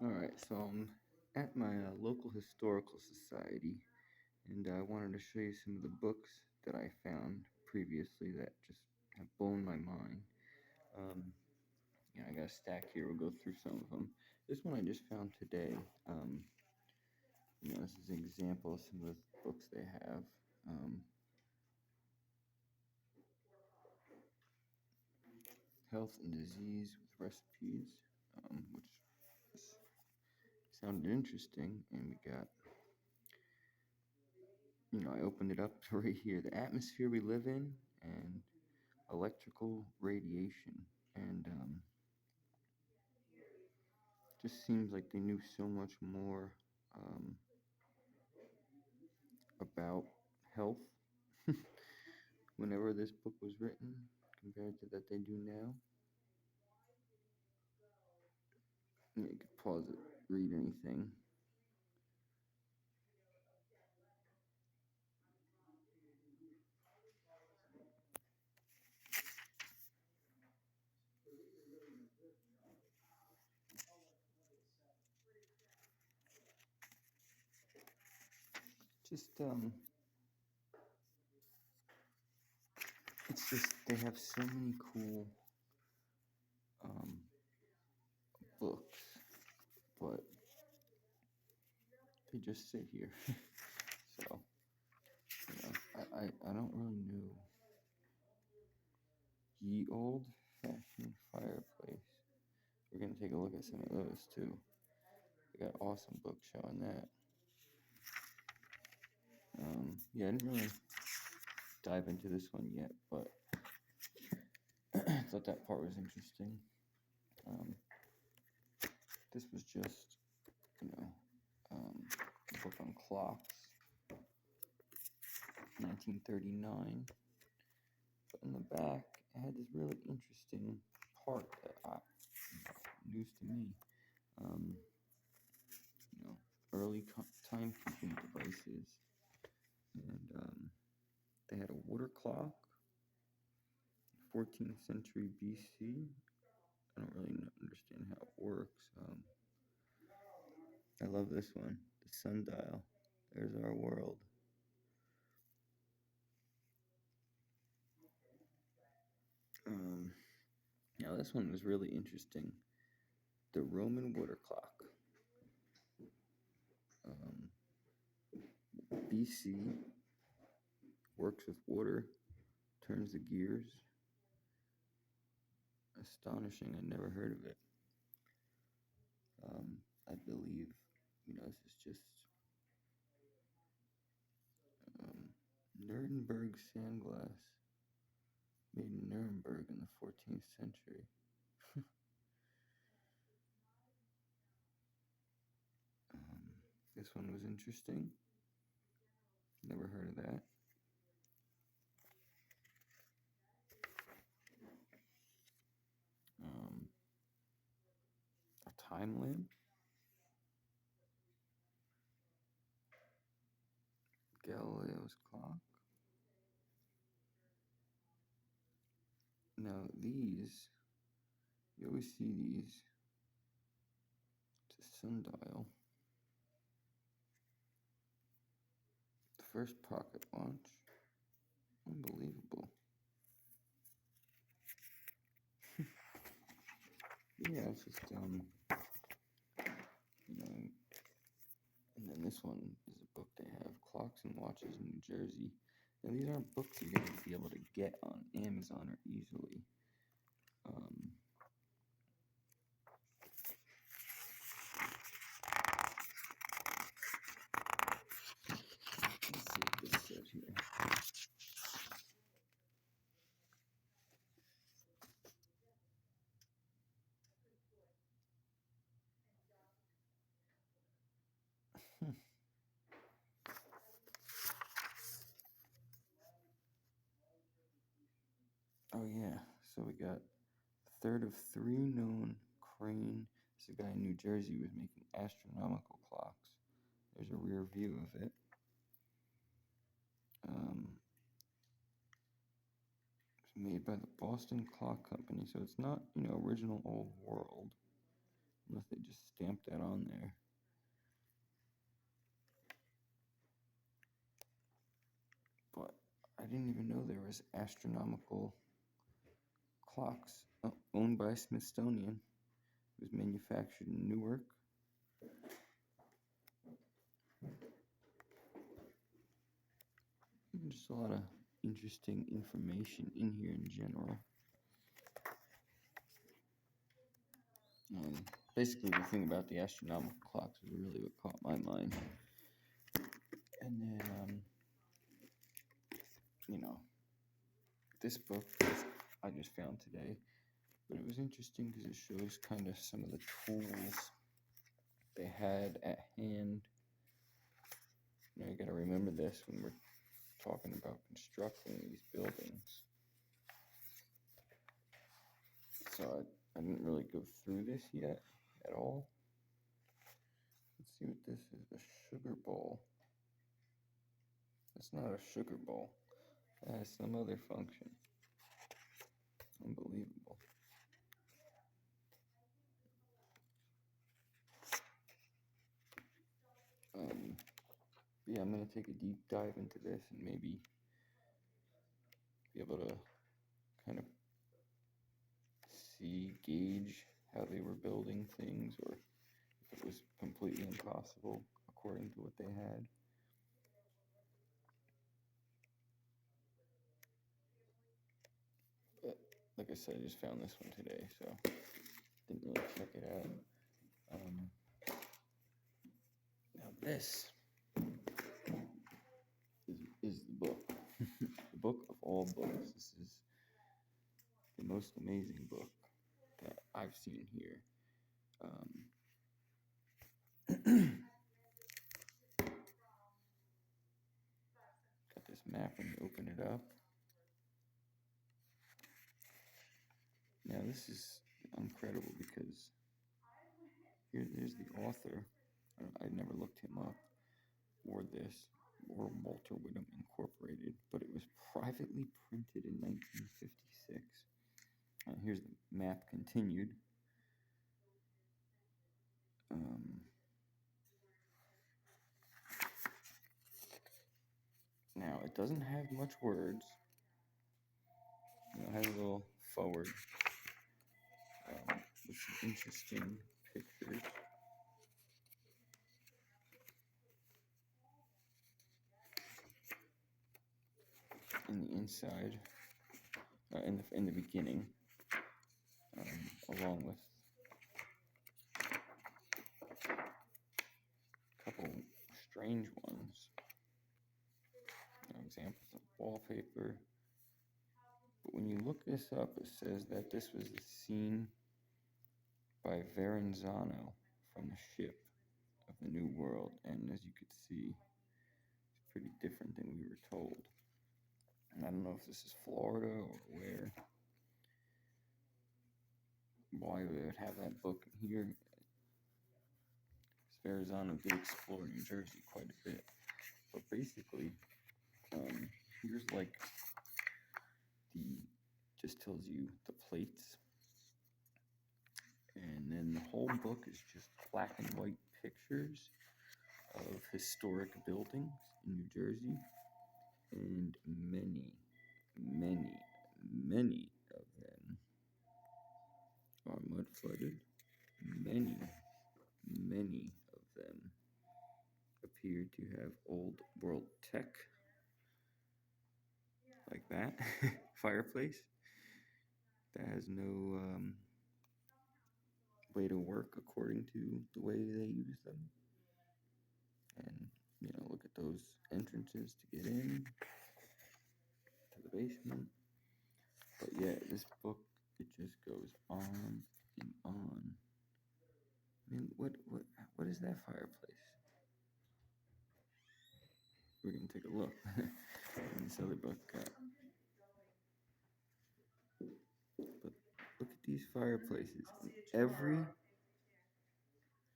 Alright, so I'm at my local historical society, and I wanted to show you some of the books that I found previously that just have blown my mind. Um, I got a stack here, we'll go through some of them. This one I just found today. This is an example of some of the books they have. Health and Disease with Recipes, which sounded interesting, and we got I opened it up right here. The atmosphere we live in and electrical radiation. And just seems like they knew so much more um, about health whenever this book was written compared to that they do now. You could pause it, read anything. Just it's just they have so many cool um, books, but they just sit here. So I don't really know. Ye old fashioned fireplace. We're gonna take a look at some of those too. We got awesome books showing that. Yeah, I didn't really dive into this one yet, but I thought that part was interesting. This was just, you know, a book on clocks, 1939. But in the back, it had this really interesting part that news to me. Um, Early timekeeping devices, and they had a water clock, 14th century BC. I don't really understand how it works. I love this one, the sundial. There's our world. Now this one was really interesting. The Roman water clock. BC, works with water, turns the gears. Astonishing. I never heard of it. I believe, this is just Nuremberg sandglass, made in Nuremberg in the 14th century. This one was interesting. Never heard of that. A time lamp. Galileo's clock. Now these, you always see these. It's a sundial. The first pocket watch. Unbelievable. Yeah, it's just and then this one is a book they have, Clocks and Watches in New Jersey. Now these aren't books you're going to be able to get on Amazon or easily. Let's see what this says here. Oh yeah, so we got third of three known crane. This guy in New Jersey was making astronomical clocks. There's a rear view of it. It's made by the Boston Clock Company, so it's not original old world, unless they just stamp that on there. But I didn't even know there was astronomical clocks owned by Smithsonian. It was manufactured in Newark. Just a lot of interesting information in here in general. Basically, the thing about the astronomical clocks is really what caught my mind. And then, this book I just found today, but it was interesting because it shows kind of some of the tools they had at hand. You got to remember this when we're talking about constructing these buildings. So I didn't really go through this yet at all. Let's see what this is. A sugar bowl. It's not a sugar bowl. It has some other function. Unbelievable. Yeah, I'm going to take a deep dive into this and maybe be able to kind of gauge how they were building things, or if it was completely impossible according to what they had. But like I said, I just found this one today, so didn't really check it out. Now this is the book. The book of all books. This is the most amazing book that I've seen here. Got this map when you open it up. Now this is incredible because there's the author. I never looked him up, or Walter Whitman Incorporated, but it was privately printed in 1956. And here's the map continued. Now it doesn't have much words. It has a little forward with some interesting pictures. In the inside, in the beginning, along with a couple strange ones. Examples of wallpaper. But when you look this up, it says that this was a scene by Verrazano from the ship of the New World, and as you could see, it's pretty different than we were told. And I don't know if this is Florida or why they would have that book here. Verrazano did explore New Jersey quite a bit, but basically, here's like just tells you the plates, and then the whole book is just black and white pictures of historic buildings in New Jersey, and many of them are mud flooded. Many of them appear to have old world tech, like that fireplace that has no way to work according to the way they use them. And look at those entrances to get in to the basement. But yeah, this book, it just goes on and on. I mean, what is that fireplace? We're gonna take a look in this other book. But look at these fireplaces. In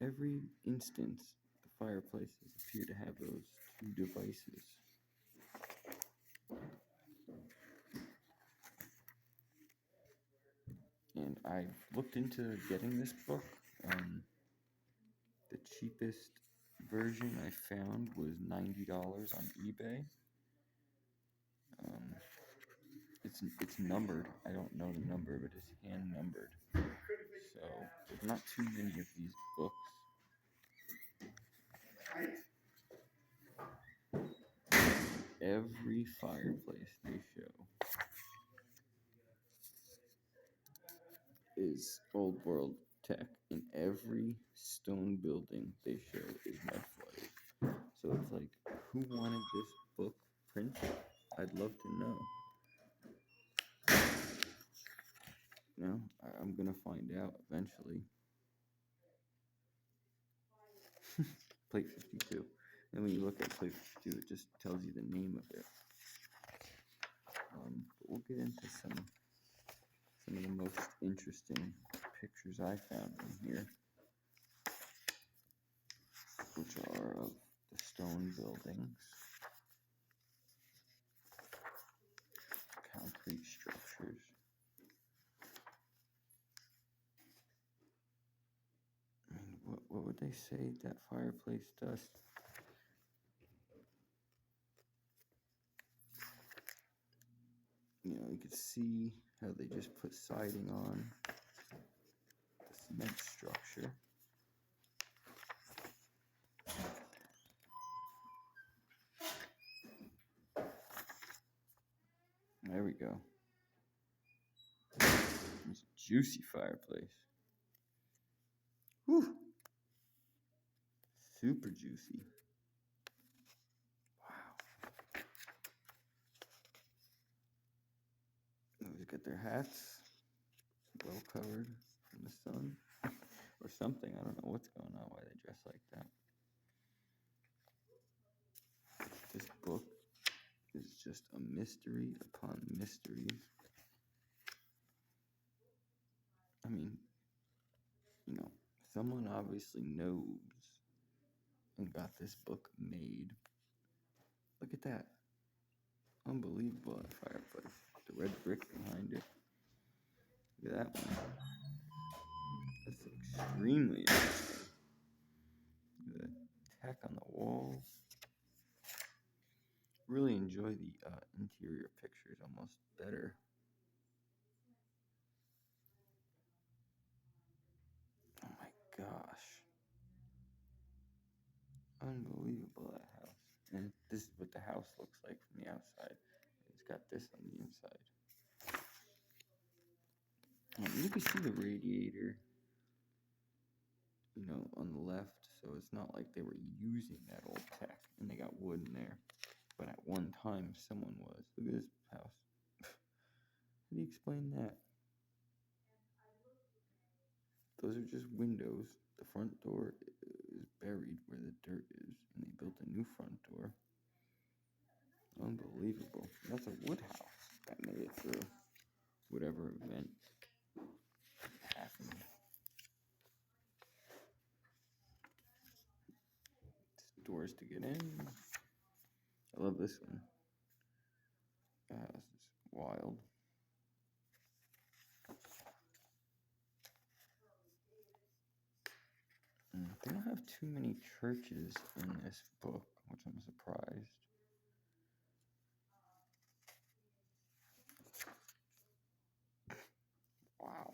every instance, the fireplaces appear to have those two devices. And I've looked into getting this book. cheapest version I found was $90 on eBay. Um, it's numbered. I don't know the number, but it's hand numbered. So there's not too many of these books. Every fireplace they show is old world tech, and every stone building they show is mudflood. So it's like, who wanted this book printed? I'd love to know. No, I'm gonna find out eventually. Plate 52. And when you look at plate 52, it just tells you the name of it. But we'll get into some of the most interesting pictures I found in here, which are of the stone buildings, concrete structures. I mean, what would they say that fireplace does? You know, you could see how they just put siding on the cement structure. There we go. It's a juicy fireplace. Whew. Super juicy. Wow. They get their hats well covered from the sun or something. I don't know what's going on, why they dress like that. This book is just a mystery upon mysteries. I mean, you know, someone obviously knows and got this book made. Look at that. Unbelievable, that fireplace. The red brick behind it. Look at that one. That's extremely interesting. The tack on the walls. Really enjoy the interior pictures almost better. Oh my gosh. Unbelievable, that house. And this is what the house looks like from the outside. It's got this on the inside. You can see the radiator, you know, on the left. So it's not like they were using that old tech and they got wood in there. But at one time, someone was. Look at this house. How do you explain that? Those are just windows. The front door is buried where the dirt is, and they built a new front door. Unbelievable. That's a wood house that made it through whatever event happened. Doors to get in. I love this one. This is wild. They don't have too many churches in this book, which I'm surprised. Wow.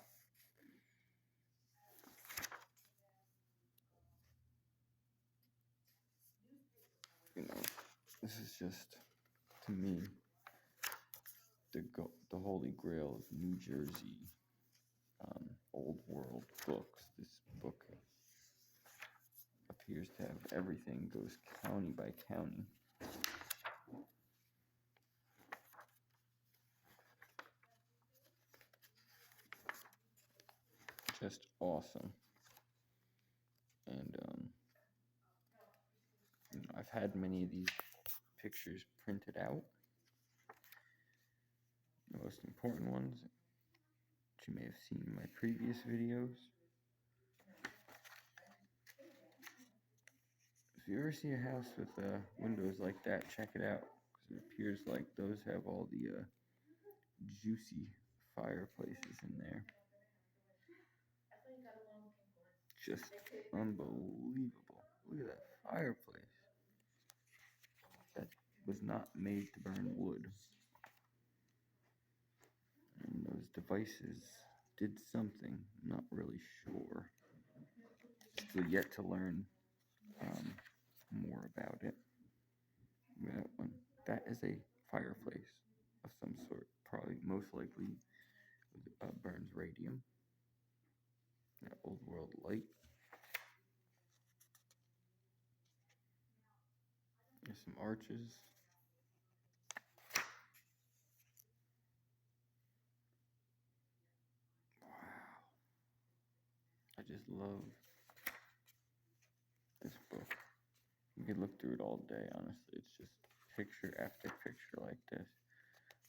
You know, this is just, to me, the holy grail of New Jersey old world books. This book appears to have everything, goes county by county. Just awesome. And you know, I've had many of these pictures printed out. The most important ones, which you may have seen in my previous videos. If you ever see a house with windows like that, check it out. Because it appears like those have all the juicy fireplaces in there. just unbelievable. Look at that fireplace. That was not made to burn wood. And those devices did something, not really sure. Still yet to learn um, more about it. That one. That is a fireplace of some sort. Probably most likely burns radium. That old world light. There's some arches. Wow. I just love this book. You could look through it all day, honestly. It's just picture after picture like this.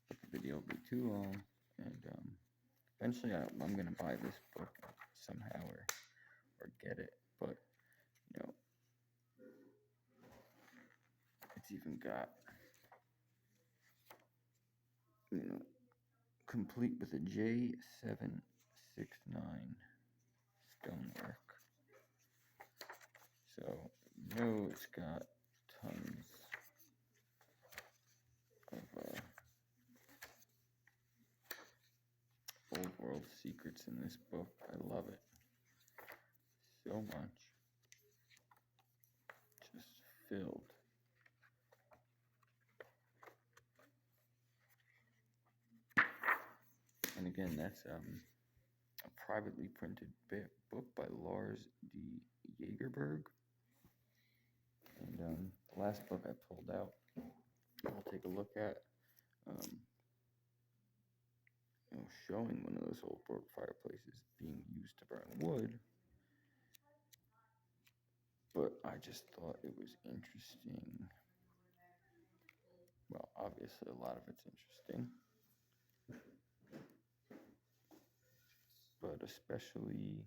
But the video will be too long. And eventually I'm going to buy this book somehow or get it. But, you know, it's even got, you know, complete with a J769 stonework. So, you know, it's got tons of old world secrets in this book. I love it so much. Just filled. And again, that's a privately printed book by Lars D. Jagerberg. And the last book I pulled out, I'll take a look at, showing one of those old fireplaces being used to burn wood. But I just thought it was interesting. Well, obviously, a lot of it's interesting, but especially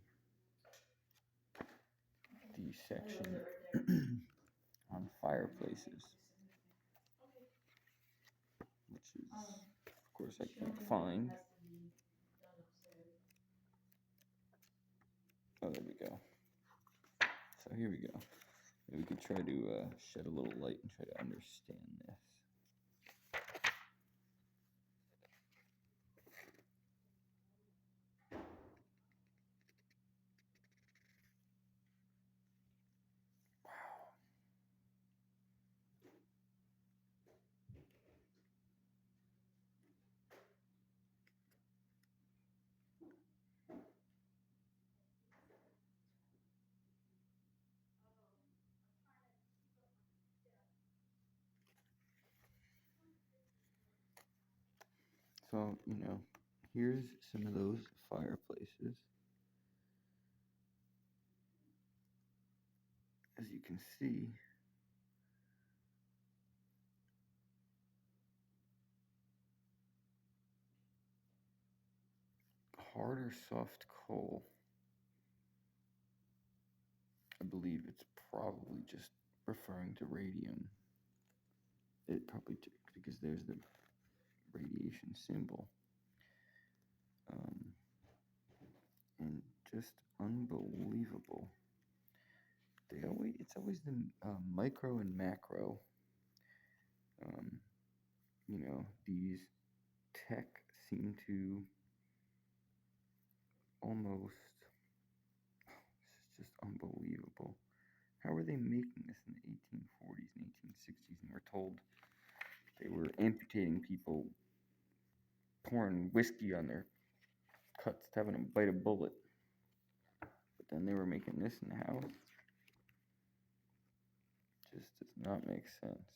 the section on fireplaces, which is, of course, I can't find. Oh, there we go. So here we go. Maybe we could try to shed a little light and try to understand this. So, here's some of those fireplaces. As you can see, hard or soft coal. I believe it's probably just referring to radium. It probably, because there's the radiation symbol. And just unbelievable. It's always the micro and macro. These tech seem to almost. This is just unbelievable. How were they making this in the 1840s and 1860s? And we're told they were amputating people, pouring whiskey on their cuts, having them bite a bullet. But then they were making this in the house. Just does not make sense.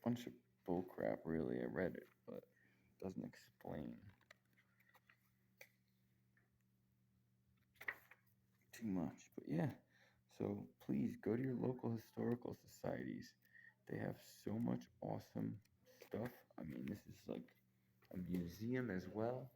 Bunch of bullcrap, really. I read it, but it doesn't explain too much. But yeah, so please go to your local historical societies. They have so much awesome stuff. I mean, this is like a museum as well.